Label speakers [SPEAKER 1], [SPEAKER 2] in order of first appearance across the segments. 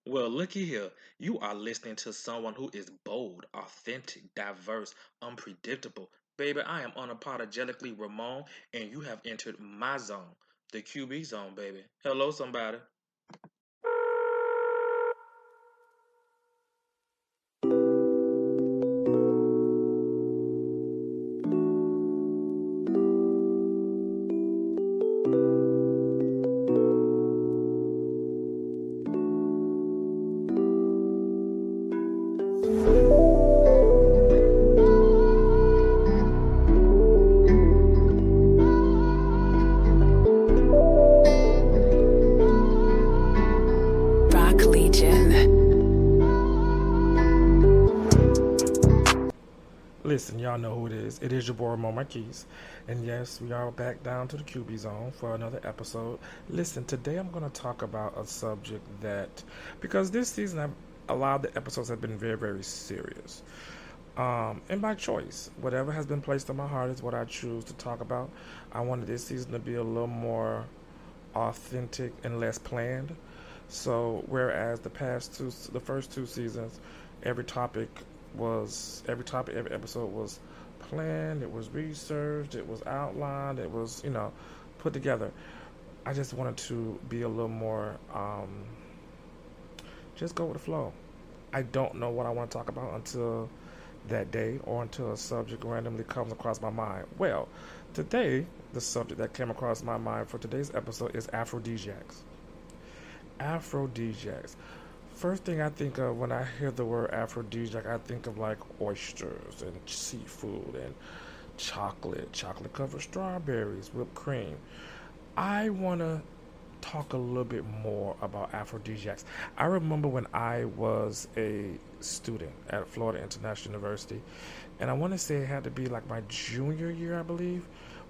[SPEAKER 1] Well, looky here. You are listening to someone who is bold, authentic, diverse, unpredictable. Baby, I am unapologetically Ramon, and you have entered my zone, the QB zone, baby. Hello, somebody.
[SPEAKER 2] Rock Legion.
[SPEAKER 3] Listen, y'all know who it is. It is your boy Mo Marquise. And yes, we are back down to the QB zone for another episode. Listen, today I'm going to talk about a subject that, because this season a lot of the episodes have been very, very serious. And by choice, whatever has been placed on my heart is what I choose to talk about. I wanted this season to be a little more authentic and less planned. So whereas the first two seasons, every episode was planned, it was researched, it was outlined, it was put together. I just wanted to be a little more, just go with the flow. I don't know what I want to talk about until that day or until a subject randomly comes across my mind. Well, today, the subject that came across my mind for today's episode is aphrodisiacs. Aphrodisiacs. First thing I think of when I hear the word aphrodisiac, I think of like oysters and seafood and chocolate covered strawberries, whipped cream. I want to talk a little bit more about aphrodisiacs. I remember when I was a student at Florida International University, and I want to say it had to be like my junior year, I believe,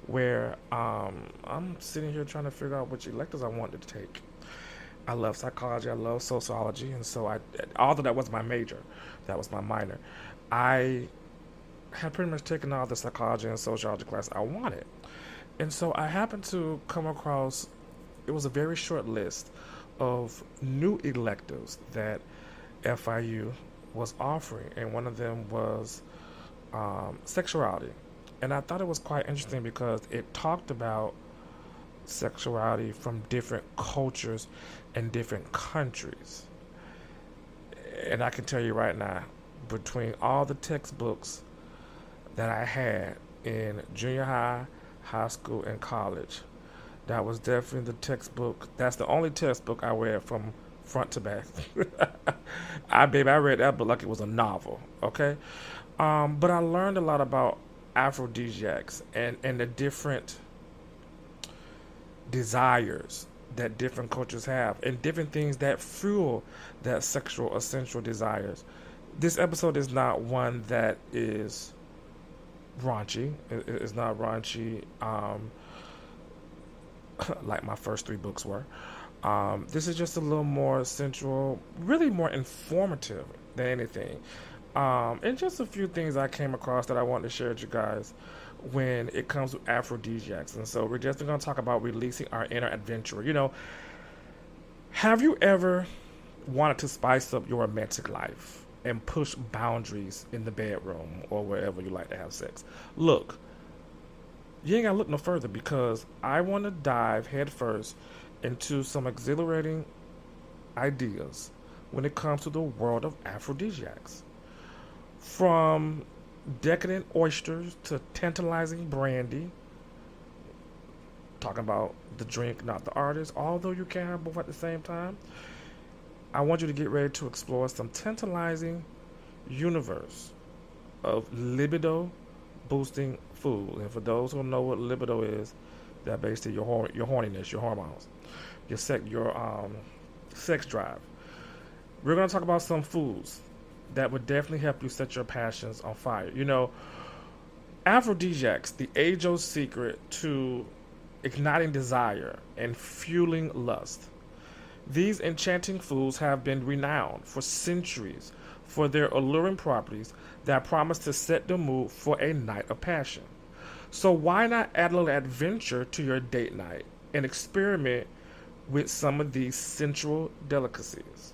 [SPEAKER 3] where I'm sitting here trying to figure out which electives I wanted to take. I love psychology, I love sociology, and so although that was my major, that was my minor, I had pretty much taken all the psychology and sociology class I wanted. And so I happened to come across, it was a very short list of new electives that FIU was offering, and one of them was sexuality. And I thought it was quite interesting because it talked about sexuality from different cultures and different countries. And I can tell you right now, between all the textbooks that I had in junior high, high school, and college, that was definitely the textbook. That's the only textbook I read from front to back. I read that book like it was a novel. Okay, but I learned a lot about aphrodisiacs and the different desires that different cultures have and different things that fuel that sexual or sensual desires. This episode is not one that is raunchy. It's not raunchy like my first three books were. This is just a little more sensual, really more informative than anything. And just a few things I came across that I want to share with you guys when it comes to aphrodisiacs. And so we're just going to talk about releasing our inner adventurer. Have you ever wanted to spice up your romantic life and push boundaries in the bedroom or wherever you like to have sex? Look, you ain't got to look no further because I want to dive headfirst into some exhilarating ideas when it comes to the world of aphrodisiacs. From decadent oysters to tantalizing brandy, talking about the drink, not the artist, although you can have both at the same time. I want you to get ready to explore some tantalizing universe of libido boosting food. And for those who know what libido is, that basically your horniness, your hormones, your sex drive. We're going to talk about some foods that would definitely help you set your passions on fire. Aphrodisiacs, the age-old secret to igniting desire and fueling lust. These enchanting foods have been renowned for centuries for their alluring properties that promise to set the mood for a night of passion. So why not add a little adventure to your date night and experiment with some of these sensual delicacies?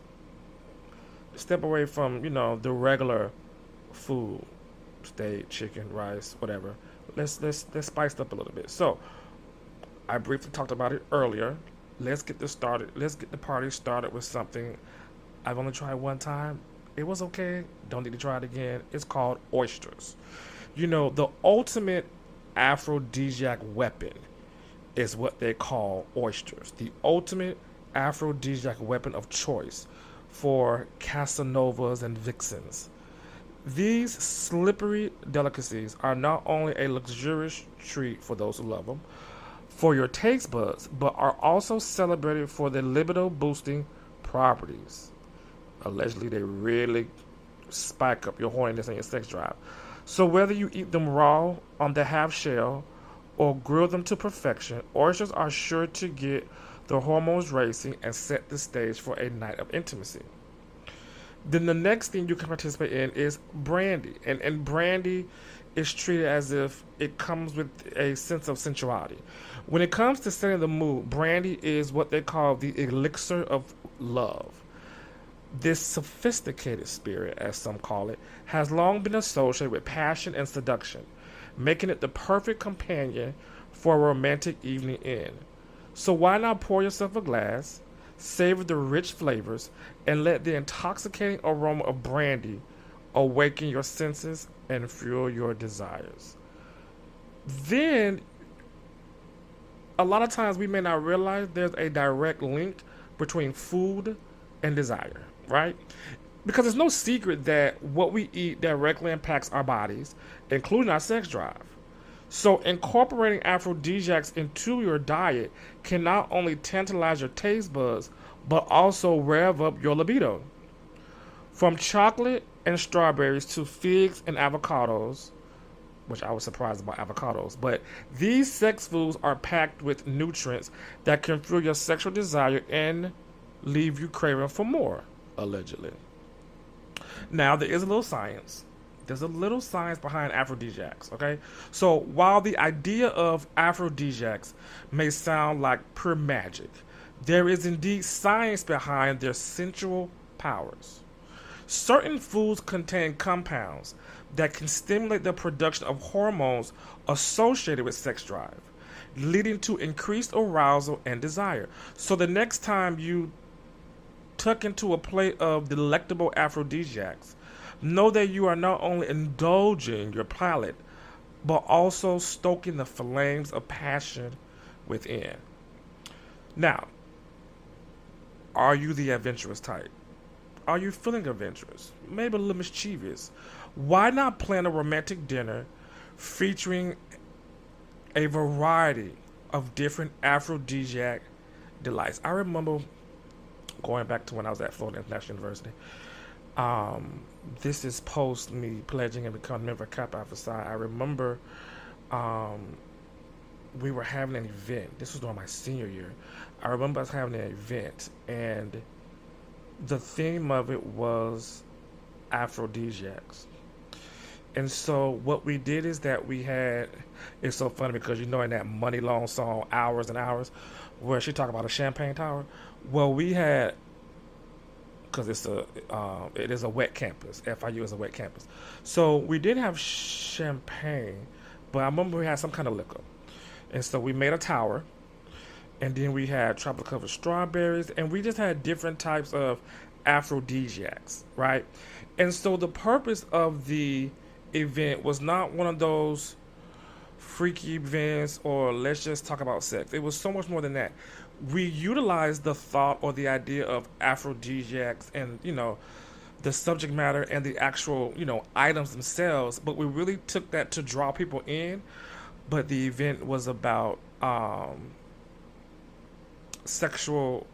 [SPEAKER 3] step away from, the regular food, steak, chicken, rice, whatever. Let's spice it up a little bit. So I briefly talked about it earlier. Let's get this started. Let's get the party started with something I've only tried one time. It was okay. Don't need to try it again. It's called oysters. The ultimate aphrodisiac weapon is what they call oysters. The ultimate aphrodisiac weapon of choice for Casanovas and vixens. These slippery delicacies are not only a luxurious treat for those who love them, for your taste buds, but are also celebrated for their libido boosting properties. Allegedly, they really spike up your horniness and your sex drive. So whether you eat them raw on the half shell or grill them to perfection, oysters are sure to get the hormones racing and set the stage for a night of intimacy. Then the next thing you can participate in is brandy. And brandy is treated as if it comes with a sense of sensuality. When it comes to setting the mood, brandy is what they call the elixir of love. This sophisticated spirit, as some call it, has long been associated with passion and seduction, making it the perfect companion for a romantic evening in. So why not pour yourself a glass, savor the rich flavors, and let the intoxicating aroma of brandy awaken your senses and fuel your desires. Then, a lot of times we may not realize there's a direct link between food and desire, right? Because it's no secret that what we eat directly impacts our bodies, including our sex drive. So incorporating aphrodisiacs into your diet can not only tantalize your taste buds, but also rev up your libido. From chocolate and strawberries to figs and avocados, which I was surprised about avocados, but these sex foods are packed with nutrients that can fuel your sexual desire and leave you craving for more, allegedly. Now, there is a little science. There's a little science behind aphrodisiacs, okay? So while the idea of aphrodisiacs may sound like pure magic, there is indeed science behind their sensual powers. Certain foods contain compounds that can stimulate the production of hormones associated with sex drive, leading to increased arousal and desire. So the next time you tuck into a plate of delectable aphrodisiacs, know that you are not only indulging your palate, but also stoking the flames of passion within. Now, are you the adventurous type? Are you feeling adventurous? Maybe a little mischievous? Why not plan a romantic dinner featuring a variety of different aphrodisiac delights? I remember going back to when I was at Florida International University. This is post me pledging and becoming a member of Kappa Alpha Psi. I remember we were having an event. This was during my senior year. I remember us having an event, and the theme of it was aphrodisiacs. And so what we did is that we had, it's so funny because in that Money Long song, Hours and Hours, where she talked about a champagne tower. Well, we had, because it is a wet campus. FIU is a wet campus. So we did have champagne, but I remember we had some kind of liquor. And so we made a tower, and then we had tropical covered strawberries, and we just had different types of aphrodisiacs, right? And so the purpose of the event was not one of those freaky events or let's just talk about sex. It was so much more than that. We utilized the thought or the idea of aphrodisiacs and, the subject matter and the actual, items themselves, but we really took that to draw people in. But the event was about sexual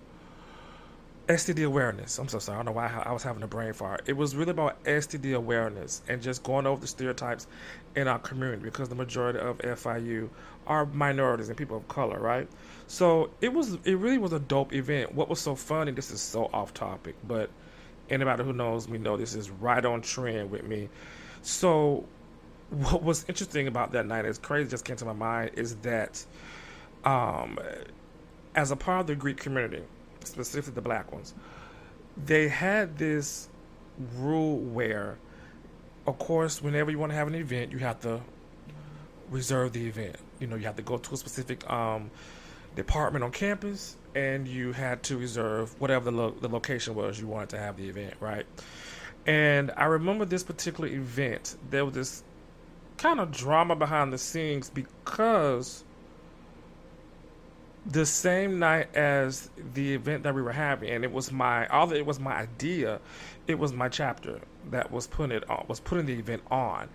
[SPEAKER 3] STD awareness. I'm so sorry. I don't know why I was having a brain fart. It was really about STD awareness and just going over the stereotypes in our community because the majority of FIU are minorities and people of color, right? So it really was a dope event. What was so funny, this is so off topic, but anybody who knows me know this is right on trend with me. So what was interesting about that night, it's crazy, just came to my mind, is that as a part of the Greek community, specifically the black ones, they had this rule where, of course, whenever you want to have an event, you have to reserve the event. You know, you have to go to a specific department on campus, and you had to reserve whatever the location was you wanted to have the event, right? And I remember this particular event. There was this kind of drama behind the scenes because the same night as the event that we were having, and although it was my idea, it was my chapter that was putting the event on,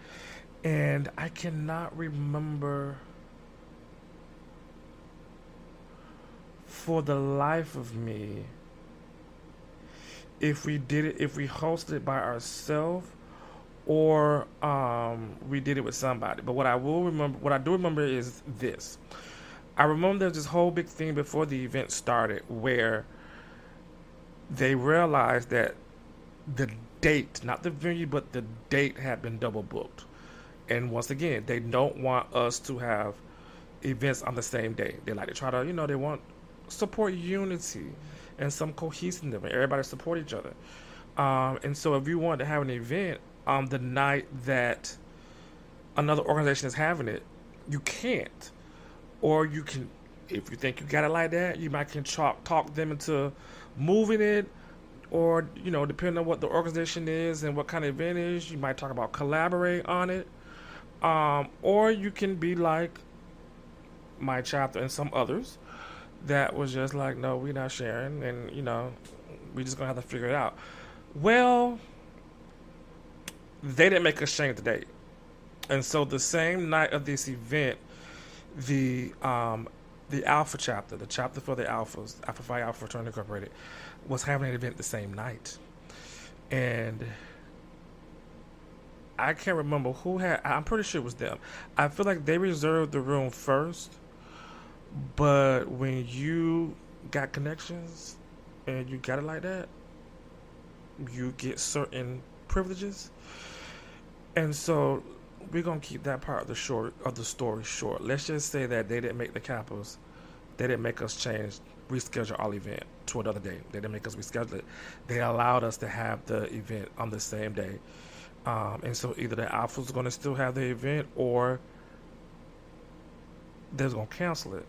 [SPEAKER 3] and I cannot remember for the life of me if we hosted it by ourselves or we did it with somebody. But what I do remember is this. I remember there was this whole big thing before the event started where they realized that the date, not the venue, but the date had been double booked. And once again, they don't want us to have events on the same day. They like to try to, they want support unity and some cohesiveness and everybody support each other. And so if you want to have an event on the night that another organization is having it, you can't. Or you can, if you think you got it like that, you might can talk them into moving it, or depending on what the organization is and what kind of event it is, you might talk about collaborate on it. Or you can be like my chapter and some others that was just like, no, we're not sharing, and we just gonna have to figure it out. Well, they didn't make us change the date, and so the same night of this event, the Alpha chapter, the chapter for the Alphas, Alpha Phi Alpha Fraternity Incorporated, was having an event the same night, and I can't remember who had. I'm pretty sure it was them. I feel like they reserved the room first, but when you got connections and you got it like that, you get certain privileges, and so we're gonna keep that part of the story short. Let's just say that they didn't make the Kappas. They didn't make us reschedule our event to another day. They didn't make us reschedule it. They allowed us to have the event on the same day. And so either the Alphas are going to still have the event, or they're going to cancel it.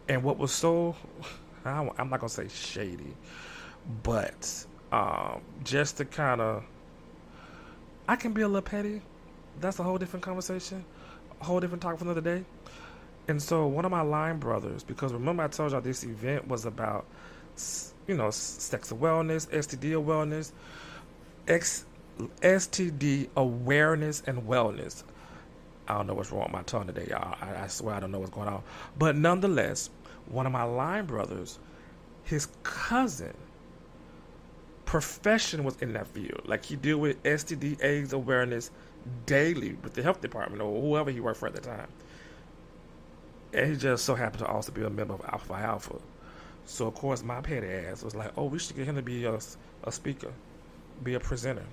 [SPEAKER 3] And what was I'm not going to say shady, but just to kind of, I can be a little petty. That's a whole different conversation, a whole different talk for another day. And so one of my line brothers, because remember I told y'all this event was about, sex wellness, STD awareness, STD awareness and wellness. I don't know what's wrong with my tongue today, y'all. I swear I don't know what's going on. But nonetheless, one of my line brothers, his cousin, profession was in that field. Like, he deal with STD AIDS awareness daily with the health department or whoever he worked for at the time. And he just so happened to also be a member of Alpha Phi Alpha. So, of course, my petty ass was like, oh, we should get him to be a speaker, be a presenter.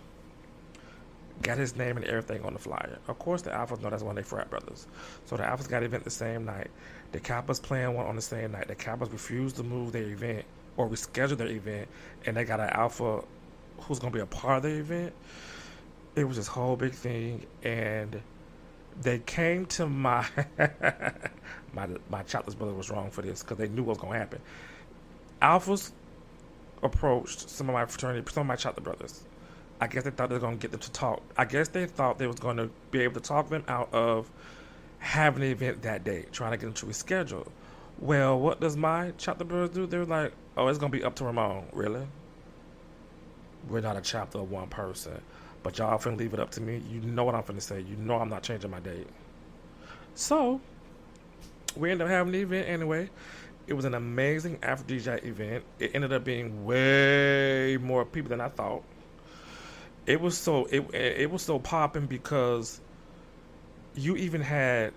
[SPEAKER 3] Got his name and everything on the flyer. Of course, the Alphas know that's one of their frat brothers. So the Alphas got an event the same night. The Kappas playing one on the same night. The Kappas refused to move their event or reschedule their event, and they got an Alpha who's going to be a part of the event. It was this whole big thing, and they came to my chapter's brother was wrong for this because they knew what was going to happen. Alphas approached some of my chapter brothers. I guess they thought they were going to get them to talk. I guess they thought they was going to be able to talk them out of having an event that day, trying to get them to reschedule. Well, what does my chapter brothers do? They're like, oh, it's going to be up to Ramon. Really? We're not a chapter of one person. But y'all finna leave it up to me. You know what I'm finna say. You know I'm not changing my date. So, we ended up having the event anyway. It was an amazing Aphrodisiac event. It ended up being way more people than I thought. It was so popping because you even had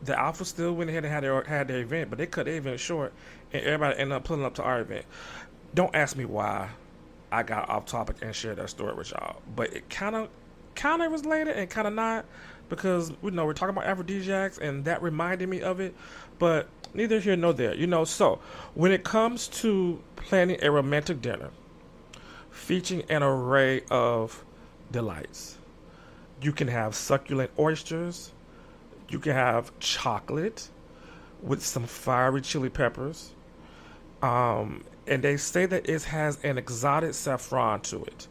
[SPEAKER 3] the Alpha still went ahead and had their event, but they cut their event short, and everybody ended up pulling up to our event. Don't ask me why I got off topic and shared that story with y'all, but it kind of was related and kind of not, because we're talking about Aphrodisiacs, and that reminded me of it. But neither here nor there, So when it comes to planning a romantic dinner, featuring an array of delights. You can have succulent oysters. You can have chocolate with some fiery chili peppers. And they say that it has an exotic saffron to it.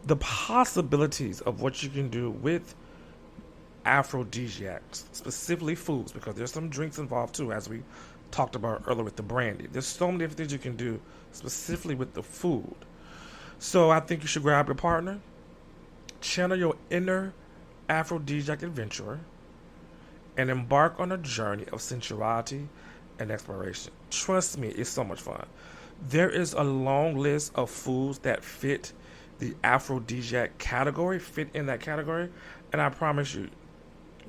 [SPEAKER 3] The possibilities of what you can do with aphrodisiacs, specifically foods, because there's some drinks involved too, as we talked about earlier with the brandy. There's so many different things you can do specifically with the food. So I think you should grab your partner, channel your inner aphrodisiac adventurer, and embark on a journey of sensuality and exploration. Trust me, it's so much fun. There is a long list of foods that fit the aphrodisiac category, fit in that category, and I promise you,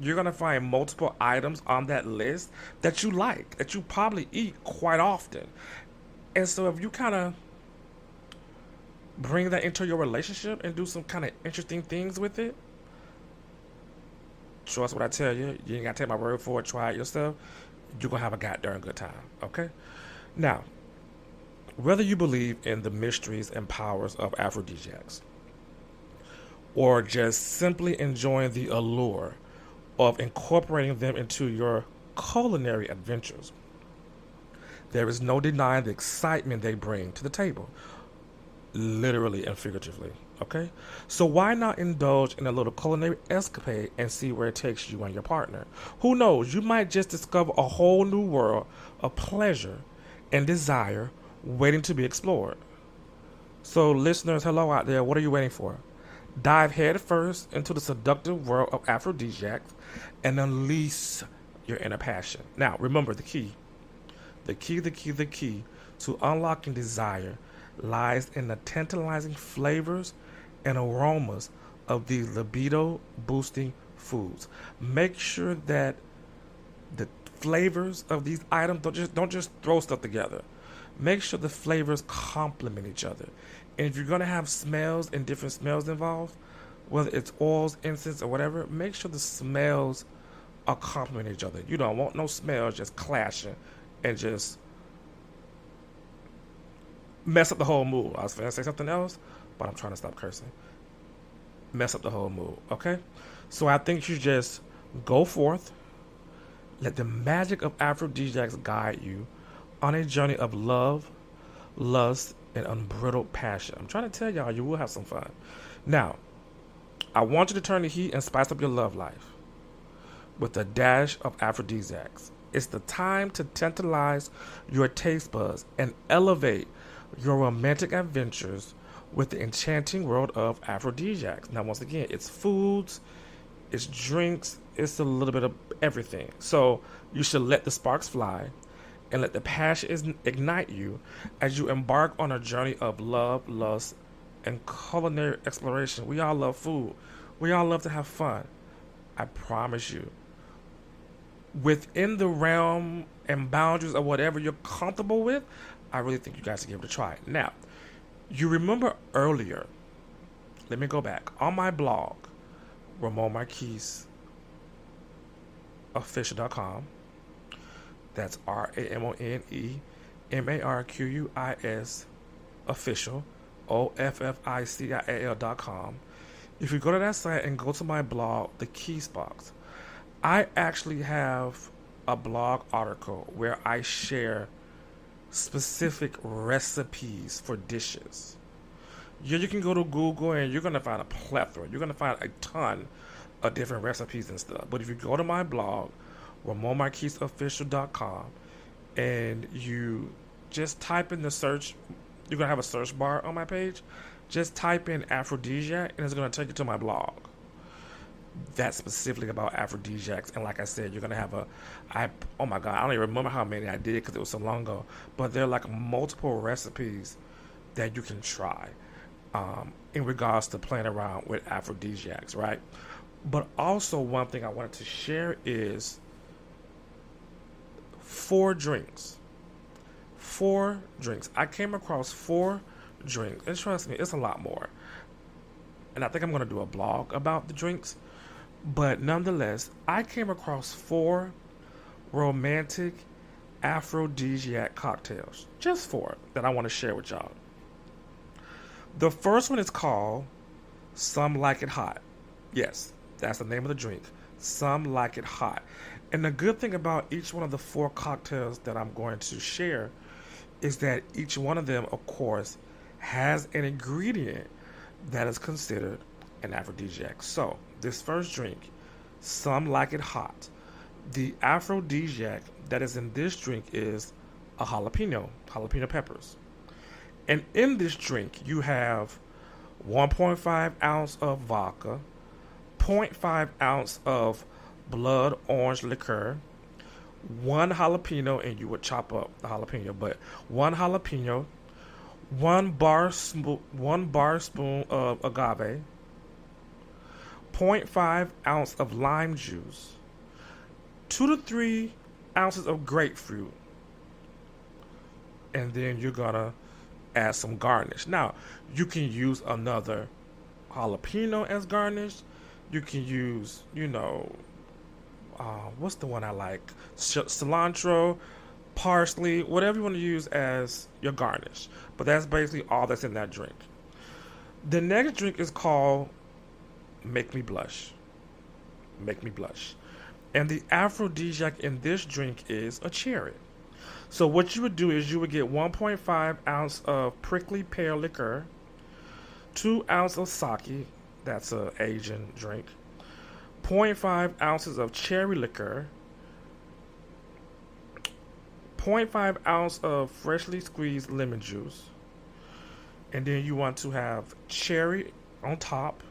[SPEAKER 3] you're going to find multiple items on that list that you like, that you probably eat quite often. And so if you kind of bring that into your relationship and do some kind of interesting things with it, trust what I tell you. You ain't got to take my word for it. Try it yourself. You're going to have a goddamn good time. Okay? Now, whether you believe in the mysteries and powers of aphrodisiacs or just simply enjoying the allure of incorporating them into your culinary adventures, there is no denying the excitement they bring to the table, literally and figuratively. Okay? So why not indulge in a little culinary escapade and see where it takes you and your partner? Who knows? You might just discover a whole new world of pleasure and desire waiting to be explored. So listeners, hello out there. What are you waiting for? Dive headfirst into the seductive world of aphrodisiacs and unleash your inner passion. Now, remember the key to unlocking desire lies in the tantalizing flavors and aromas of these libido boosting foods. Make sure that the flavors of these items don't just throw stuff together. Make sure the flavors complement each other. And if you're going to have smells and different smells involved, whether it's oils, incense, or whatever, make sure the smells are complementing each other. You don't want no smells just clashing and just mess up the whole mood. I was going to say something else, but I'm trying to stop cursing. Mess up the whole mood, okay? So I think you just go forth, let the magic of aphrodisiacs guide you on a journey of love, lust, and unbridled passion. I'm trying to tell y'all, you will have some fun. Now, I want you to turn the heat and spice up your love life with a dash of aphrodisiacs. It's the time to tantalize your taste buds and elevate your romantic adventures with the enchanting world of aphrodisiacs. Now, once again, it's foods, it's drinks, it's a little bit of everything. So you should let the sparks fly and let the passion ignite you as you embark on a journey of love, lust, and culinary exploration. We all love food. We all love to have fun. I promise you, within the realm and boundaries of whatever you're comfortable with, I really think you guys should give it a try. Now, you remember earlier, let me go back. On my blog, RamonMarquisOfficial.com. That's RamoneMarquis official, OFFICIAL.com. If you go to that site and go to my blog, the Keys box, I actually have a blog article where I share specific recipes for dishes. Yeah, you can go to Google and you're going to find a plethora. You're going to find a ton of different recipes and stuff. But if you go to my blog, RamonMarquisOfficial.com, and you just type in the search, you're going to have a search bar on my page. Just type in aphrodisiac and it's going to take you to my blog. That's specifically about aphrodisiacs. And like I said, you're going to have oh my God, I don't even remember how many I did because it was so long ago. But there are like multiple recipes that you can try in regards to playing around with aphrodisiacs, right? But also one thing I wanted to share is 4 drinks. 4 drinks. I came across 4 drinks. And trust me, it's a lot more. And I think I'm going to do a blog about the drinks. But nonetheless, I came across 4 romantic aphrodisiac cocktails. Just 4 that I want to share with y'all. The first one is called Some Like It Hot. Yes, that's the name of the drink. Some Like It Hot. And the good thing about each one of the four cocktails that I'm going to share is that each one of them, of course, has an ingredient that is considered an aphrodisiac. So, this first drink, Some Like It Hot. The aphrodisiac that is in this drink is a jalapeno peppers. And in this drink, you have 1.5 ounce of vodka, zero point 0.5 ounce of blood orange liqueur, one jalapeno, and you would chop up the jalapeno, but one jalapeno, one bar spoon of agave, 0.5 ounce of lime juice, 2 to 3 ounces of grapefruit, and then you're gonna add some garnish. Now, you can use another jalapeno as garnish. You can use, what's the one I like? Cilantro, parsley, whatever you want to use as your garnish. But that's basically all that's in that drink. The next drink is called Make Me Blush. Make Me Blush. And the aphrodisiac in this drink is a cherry. So what you would do is you would get 1.5 ounce of prickly pear liqueur, 2 ounces of sake, that's an Asian drink, 0.5 ounces of cherry liqueur, 0.5 ounce of freshly squeezed lemon juice, and then you want to have cherry on top,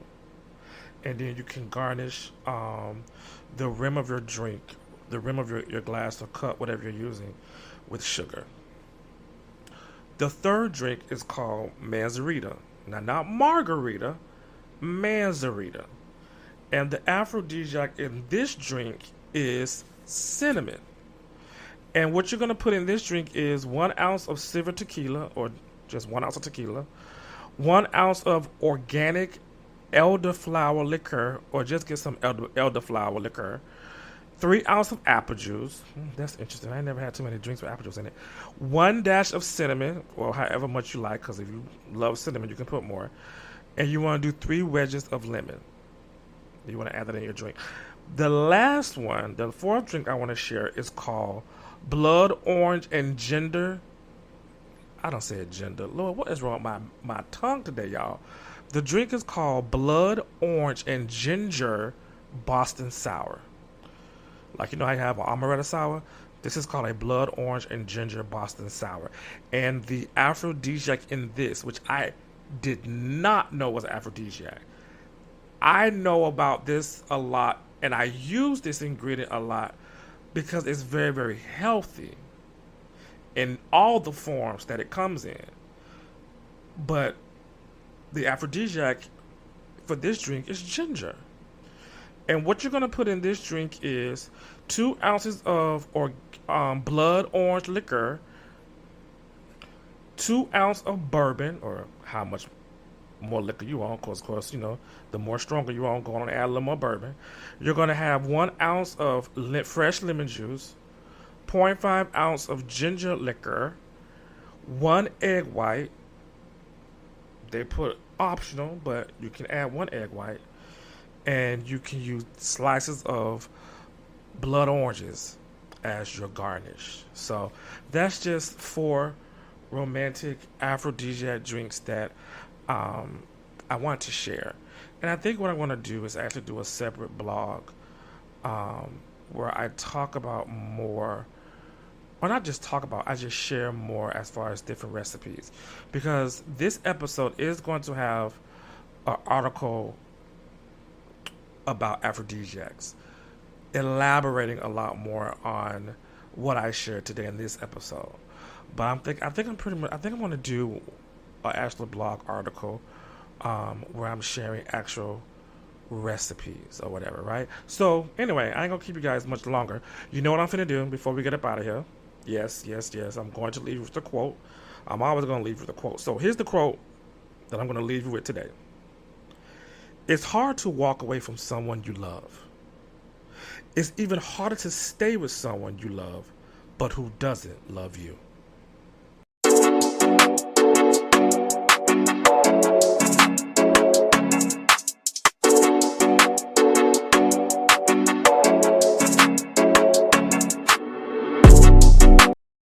[SPEAKER 3] and then you can garnish the rim of your drink, the rim of your glass or cup, whatever you're using, with sugar. The third drink is called Manzarita. Now, not margarita, Manzarita. And the aphrodisiac in this drink is cinnamon. And what you're going to put in this drink is 1 ounce of silver tequila, or just 1 ounce of tequila, 1 ounce of organic elderflower liqueur, or just get some elderflower liqueur, 3 ounces of apple juice. That's interesting. I never had too many drinks with apple juice in it. 1 dash of cinnamon, or however much you like, because if you love cinnamon, you can put more. And you want to do 3 wedges of lemon. You want to add that in your drink. The last one, the fourth drink I want to share is called Blood Orange and Ginger. I don't say it gender. Lord, what is wrong with my tongue today, y'all? The drink is called Blood Orange and Ginger Boston Sour. Like, you know how you have an amaretto sour? This is called a Blood Orange and Ginger Boston Sour. And the aphrodisiac in this, which I did not know was aphrodisiac. I know about this a lot, and I use this ingredient a lot because it's very, very healthy in all the forms that it comes in. But the aphrodisiac for this drink is ginger. And what you're going to put in this drink is 2 ounces of blood orange liquor, 2 ounces of bourbon, or how much more liquor you want, because, of course, the more stronger you want, go on and add a little more bourbon. You're going to have 1 ounce of fresh lemon juice, 0.5 ounce of ginger liquor, 1 egg white. They put optional, but you can add 1 egg white. And you can use slices of blood oranges as your garnish. So that's just 4 romantic aphrodisiac drinks that I want to share. And I think what I want to do is actually do a separate blog where I talk about more, or not just talk about, I just share more as far as different recipes. Because this episode is going to have an article about aphrodisiacs, elaborating a lot more on what I shared today in this episode. But I think I'm going to do an actual blog article where I'm sharing actual recipes or whatever, right? So anyway, I ain't gonna keep you guys much longer. You know what I'm finna do before we get up out of here? Yes. I'm going to leave you with a quote. I'm always gonna leave you with a quote. So here's the quote that I'm gonna leave you with today. It's hard to walk away from someone you love. It's even harder to stay with someone you love, but who doesn't love you.